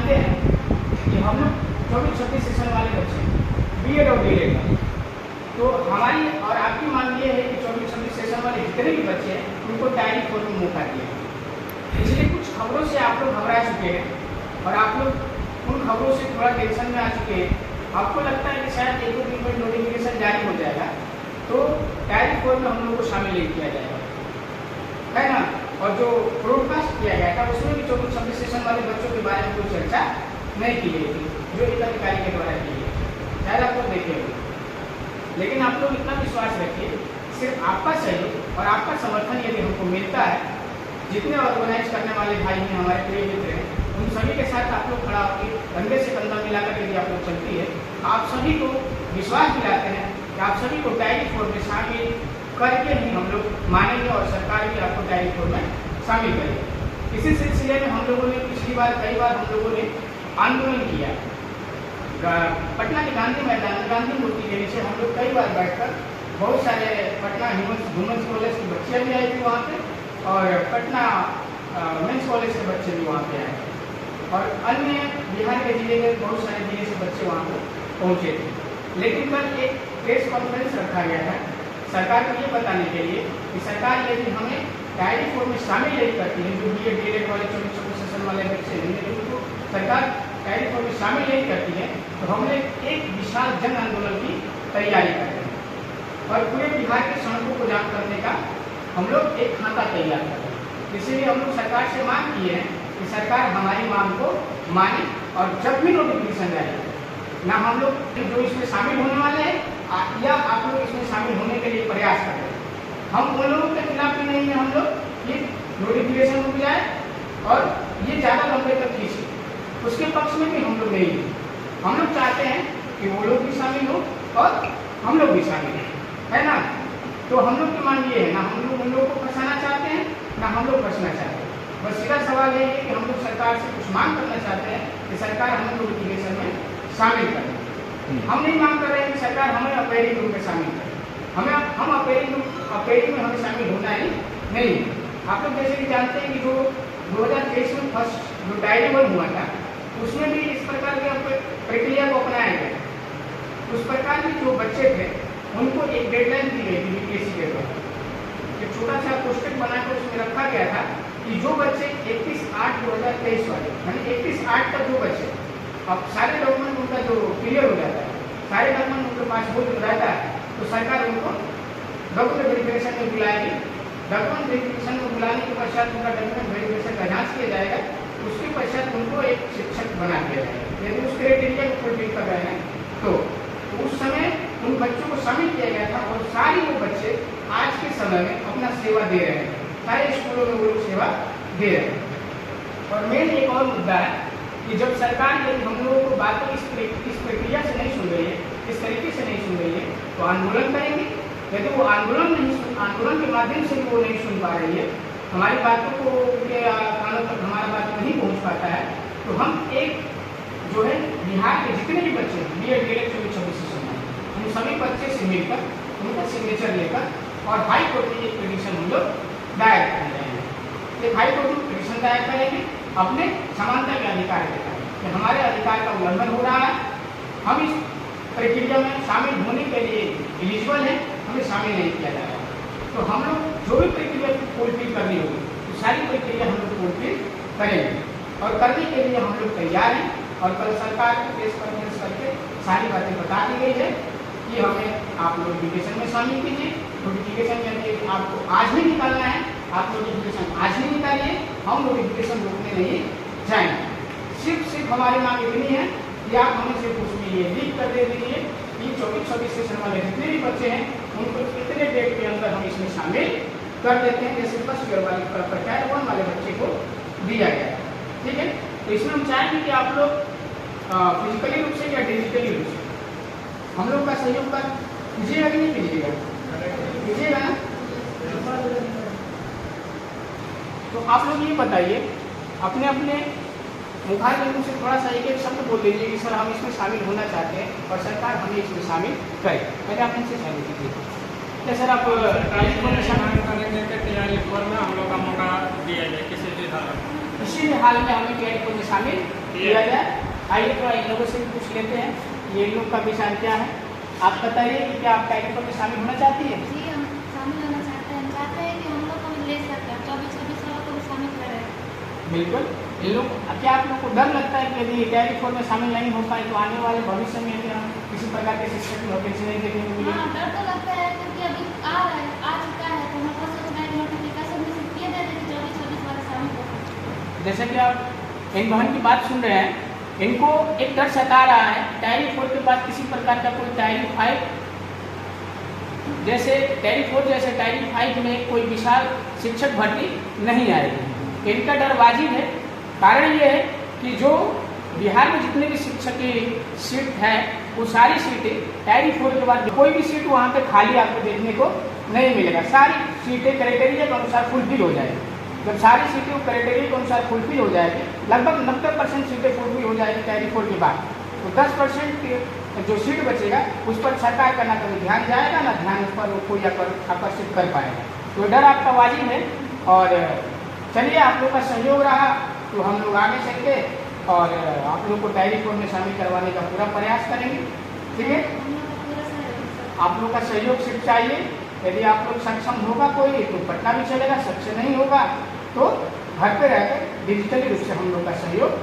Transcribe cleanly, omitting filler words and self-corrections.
जानते हैं कि हम लोग 24-26 सेशन वाले बच्चे बीएड और डीएड वाले, तो हमारी और आपकी मांग ये है कि 24-26 सेशन वाले जितने भी बच्चे हैं उनको टाइम 4 में मौका दिया। इसलिए कुछ खबरों से आप लोग घबरा चुके हैं और आप लोग उन खबरों से थोड़ा टेंशन में आ चुके हैं। आपको लगता है कि शायद 1-2 दिन में नोटिफिकेशन जारी हो जाएगा तो टाइम 4 में हम लोग को शामिल नहीं किया जाएगा, है ना। और जो ब्रॉडकास्ट किया गया था उसमें भी 24-26 सेशन वाले बच्चों के बारे में कोई चर्चा नहीं की गई थी, जो एक अधिकारी के द्वारा की गई, शायद आप लोग देखे होंगे। लेकिन आप लोग इतना विश्वास रखिए, सिर्फ आपका सहयोग और आपका समर्थन यदि हमको मिलता है, जितने ऑर्गेनाइज करने वाले भाई हैं, हमारे प्रिय मित्र हैं, उन सभी के साथ आप लोग खड़ा होकर कंधे से कंधा मिलाकर यदि आप लोग चलती है, आप सभी को विश्वास दिलाते हैं कि आप सभी को टाइम 4 में शामिल करके ही हम लोग मानेंगे और सरकार भी आपको टाइम 4 में शामिल करेगी। इसी सिलसिले में हम लोगों ने पिछली बार कई बार हम लोगों ने आंदोलन किया। पटना के गांधी मैदान में गांधी मूर्ति के नीचे हम लोग कई बार बैठकर बहुत सारे पटना वुमेंस कॉलेज की बच्चियाँ भी आई थी वहाँ पे, और पटना मेंस कॉलेज के बच्चे भी वहाँ पे आए, और अन्य बिहार के जिले के बहुत सारे जिले से बच्चे वहाँ पर पहुँचे थे। लेकिन कल एक प्रेस कॉन्फ्रेंस रखा गया था सरकार को ये बताने के लिए कि सरकार यदि हमें टाइम 4 में शामिल नहीं करती है, जो बीएड डीएड वाले 24-26 सेशन वाले बच्चे हैं, उनको सरकार टाइम 4 में शामिल नहीं करती है, तो हमने एक विशाल जन आंदोलन की तैयारी कर रहे हैं और पूरे बिहार के सड़कों को जाम करने का हम लोग एक खाता तैयार कर रहे हैं। इसीलिए हम लोग सरकार से मांग किए हैं कि सरकार हमारी मांग को माने, और जब भी नोटिफिकेशन जाएगा ना हम लोग जो इसमें शामिल होने वाले हैं या आप लोग इसमें शामिल होने के लिए प्रयास कर रहे हैं, हम उन लोगों के खिलाफ भी नहीं है हम लोग कि नोटिफिकेशन रुक जाए और ये ज़्यादा लंबे तक खींचे, उसके पक्ष में भी हम लोग नहीं है। हम लोग चाहते हैं कि वो लोग भी शामिल हो और हम लोग भी शामिल हैं, है ना। तो हम लोग की मांग ये है, ना हम लोग उन लोगों को फंसाना चाहते हैं ना हम लोग फंसना चाहते हैं। बस सीधा सवाल ये है कि हम लोग सरकार से कुछ मांग करना चाहते हैं कि सरकार हमें नोटिफिकेशन में शामिल करें। हम नहीं मांग कर रहे हैं कि सरकार हमें अपेयरिंग ग्रुप में शामिल करें, हम अपेयरिंग में हमें शामिल होना ही नहीं। आप लोग जैसे कि जानते हैं कि जो 2023 में फर्स्ट जो डायरी 1 हुआ था उसमें भी इस प्रकार की प्रक्रिया को अपनाया गया। उस प्रकार के जो बच्चे थे उनको एक डेडलाइन दी गई थी यूपीएससी के द्वारा, एक छोटा सा पोस्टर बनाकर उसमें रखा गया था कि जो बच्चे 31/8/2023 वाले यानी 31/8 तक जो बच्चे अब सारे डॉक्यूमेंट उनका जो क्लियर हो जाता है, सारे डॉक्यूमेंट उनके पास हो जाता है, तो सरकार उनको डॉक्यूमेंट वेरिफिकेशन में बुलाएगी। डॉक्यूमेंट वेरिफिकेशन में बुलाने के पश्चात उनका डॉक्यूमेंट वेरिफिकेशन का जाँच किया जाएगा, उसके पश्चात उनको एक शिक्षक बना दिया जाएगा। यदि उस क्राइटेरिया को फुलफिल कर रहे हैं तो उस समय उन बच्चों को शामिल किया गया था, और सारे वो बच्चे आज के समय में अपना सेवा दे रहे हैं, सारे स्कूलों में वो लोग सेवा दे रहे हैं। और मेन एक और मुद्दा है कि जब सरकार यदि हम लोगों को बातें इस प्रक्रिया से नहीं सुन रही है, इस तरीके से नहीं सुन रही है, तो आंदोलन करेंगे। यदि वो आंदोलन के माध्यम से भी वो नहीं सुन पा रही है, हमारी बातों को उनके कानों तक हमारा बात नहीं पहुंच पाता है, तो हम एक जो है बिहार के जितने भी बच्चे बीएड डीएड 24-26 सेशन में उन सभी बच्चे से मिलकर उनका सिग्नेचर लेकर और हाई कोर्ट में एक पिटीशन हम लोग दायर कर रहे हैं। एक हाई कोर्ट में पिटीशन दायर करेंगे अपने समानता के अधिकार के कारण कि हमारे अधिकार का उल्लंघन हो रहा है, हम इस प्रक्रिया में शामिल होने के लिए एलिजिबल हैं, हमें शामिल नहीं किया जा रहा। तो हम लोग जो भी प्रक्रिया फुलफिल करनी होगी तो सारी प्रक्रिया हम लोग फुलफिल करेंगे, और करने के लिए हम लोग तैयार हैं। और कल सरकार को प्रेस कॉन्फ्रेंस करके सारी बातें बता दी गई है कि हमें आप नोटिफिकेशन में शामिल कीजिए। नोटिफिकेशन यदि आपको आज ही निकालना है, आप नोटिफिकेशन आज ही निकालिए, हम नोटिफिकेशन रोकने नहीं जाएंगे। सिर्फ हमारी मांग इतनी है कि आप हमें सिर्फ उसमें ये लिख कर दे दीजिए कि 24-26 सेशन वाले जितने भी बच्चे हैं उनको कितने डेट के अंदर हम इसमें शामिल कर देते हैं, जैसे फर्स्ट ईयर वाले प्रक्रिया 1 वाले बच्चे को दिया गया। ठीक है, तो इसमें हम चाहेंगे कि आप लोग फिजिकली रूप से या डिजिटली रूप से हम लोग का सहयोग कर कीजिएगा कि नहीं कीजिएगा ना। तो आप लोग ये बताइए अपने अपने मुखार बिंदु से थोड़ा सा एक शब्द बोल दीजिए कि सर हम इसमें शामिल होना चाहते हैं और सरकार हमें इसमें शामिल करे। पहले आप इनसे शामिल कीजिए। सर आप शामिल करने की तैयारी में हम लोग का मौका दिया जाए किसी भी धारा किसी भी हाल में हमें टैली फोर में शामिल किया जाए। आइए थोड़ा इन लोगों से भी पूछ लेते हैं, ये इन लोग का विचार क्या है। आप बताइए कि क्या आप टैली फोर में शामिल होना चाहती है? जी, हम शामिल होना चाहते हैं। हम चाहते हैं कि हम लोग को भी ले सकते हैं, 24-26 वालों को भी शामिल करें। बिल्कुल। इन लोग क्या आप लोग को डर लगता है कि यदि टैली फोर में शामिल नहीं हो पाए तो आने वाले भविष्य में यदि हम किसी प्रकार के शिक्षक की वैकेंसी नहीं देखने को मिलेगी? हाँ, डर तो लगता है क्योंकि अभी आ चुका है, तो हम लोग सोच रहे हैं कि नोटिफिकेशन में सिर्फ ये दे दें कि 24-26 वाले शामिल हो सकते हैं। जैसे कि आप इन बहन की बात सुन रहे हैं, इनको एक डर सता रहा है टैली फोर के बाद किसी प्रकार का कोई टैली फाइव जैसे टैली फोर जैसे टैली फाइव में कोई विशाल शिक्षक भर्ती नहीं आएगी। इनका डर वाजिब है। कारण ये है कि जो बिहार में जितने भी शिक्षक की सीट है वो सारी सीटें टैली फोर के बाद कोई भी सीट वहाँ पे खाली आपको देखने को नहीं मिलेगा। सारी सीटें क्राइटेरिया के अनुसार फुलफिल हो जाएगी। जब सारी सीटें क्राइटेरिया के अनुसार फुलफिल हो जाएगी, लगभग 90% सीटें फुलफिल हो जाएगी टैली फोर के बाद, तो 10% जो सीट बचेगा उस पर सरकार का ना कभी ध्यान जाएगा ना ध्यान उस पर कोई आकर्षित कर पाएगा। तो डर आपका वाजिब है। और चलिए, आप लोग का सहयोग रहा तो हम लोग आगे चल के और आप लोग को टैली फोर में शामिल करवाने का पूरा प्रयास करेंगे। ठीक है, हम लोग का पूरा सहयोग। आप लोग का सहयोग सिर्फ चाहिए। यदि आप लोग सक्षम होगा कोई तो पटना भी चलेगा, सक्षम नहीं होगा तो घर पे रहकर डिजिटली रूप से हम लोग का सहयोग